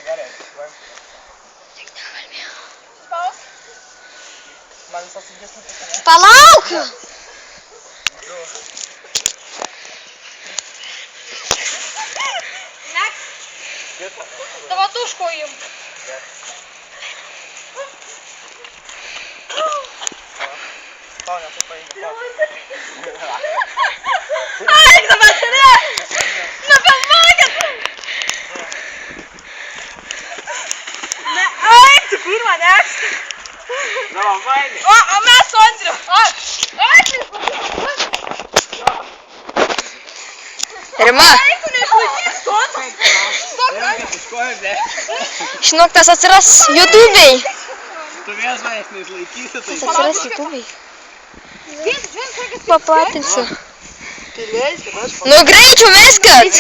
gerai. Tik nekalbėjau. Spaus. Man visas ilgesnį pasakė. Palauk! Next. Tavo tuško imk. Tau nesupaingi. Eik dabar turi! Nufilmuokit! Ne, eik, tu pirmą, next. Dava, vainį. O mes su Andriu. Eik, Rima, eik, tu neišlaikys tono. žinok, tas atsiras YouTube'ai. Tu vienas manęs neišlaikysi, tai... Tas atsiras YouTube'ai. Paplatinsiu. Nu, greičiau meskit!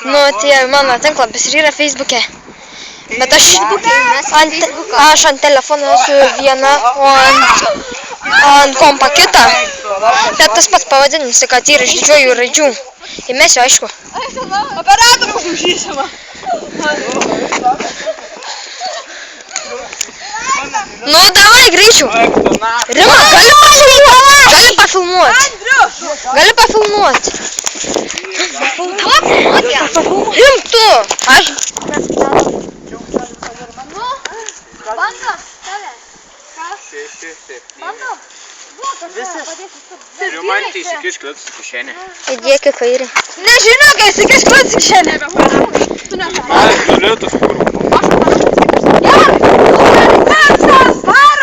Nu, tie mano tinklapis ir yra Facebook'e. Bet aš ant telefono esu viena, o ant kompa kita. Bet tas pats pavadinimas, kad yra iš didžiųjų raidžių. Įmesiu, aišku. Operatoriaus užžysima. Nu, davai, greičiau. Rima, gali pafilmuot. Gali pafilmuot. Rimtu. Aš. Bando, tave. Bando. Ir man tai įsikiš kliutus į kišenę. Įdėk į kairį. Nežinau, kai įsikiš kliutus į kišenę. Tu neparai. Man kliutus kur.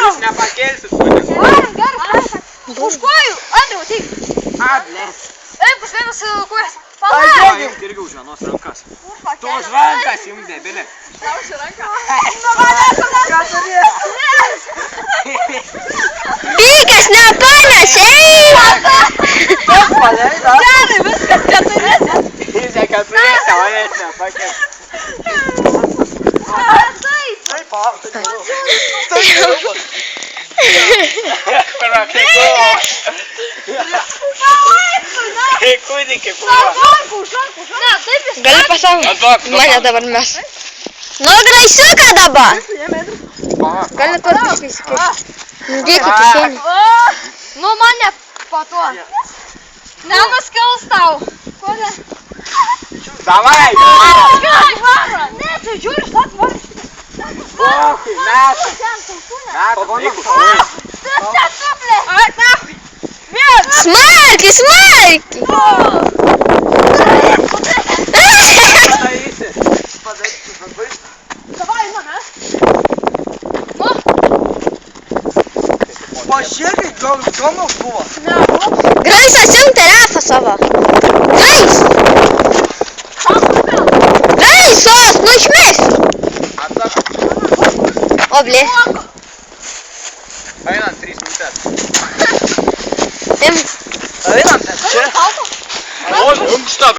Jūs nepakelsit, kūdės. Už kojų, Andriau, ateik. Blės. Eik, už vienas kojas. Paimk irgi už vienos rankas. Tu už rankas jums debili. Lauši ranką. Nu, manęs, ką turės? Pykas nepanes, eina! Gerai, viskas keturėse. Jis ne keturėse, o jis nepakės. Taip, palauk, tai kūdikį, Gali pasaugot. Mane dabar mes. Nu, graisiuką dabar. Gali tuos biškai įsikišti. Dėk į kišenį. Nu, mane po to. Nenuskils tau. Kodėl? Davai! Ne, tu žiūri, šlat varškį. Smarkiai, smarkiai. Davai, einame. Pažiūrėk, gal įdomus buvo. Graisas, imk telefą savo. Grais! Graisos, nu išmės. O, blė. Einant 3 minutės. Imk. Einant, čia. O, imk šitą.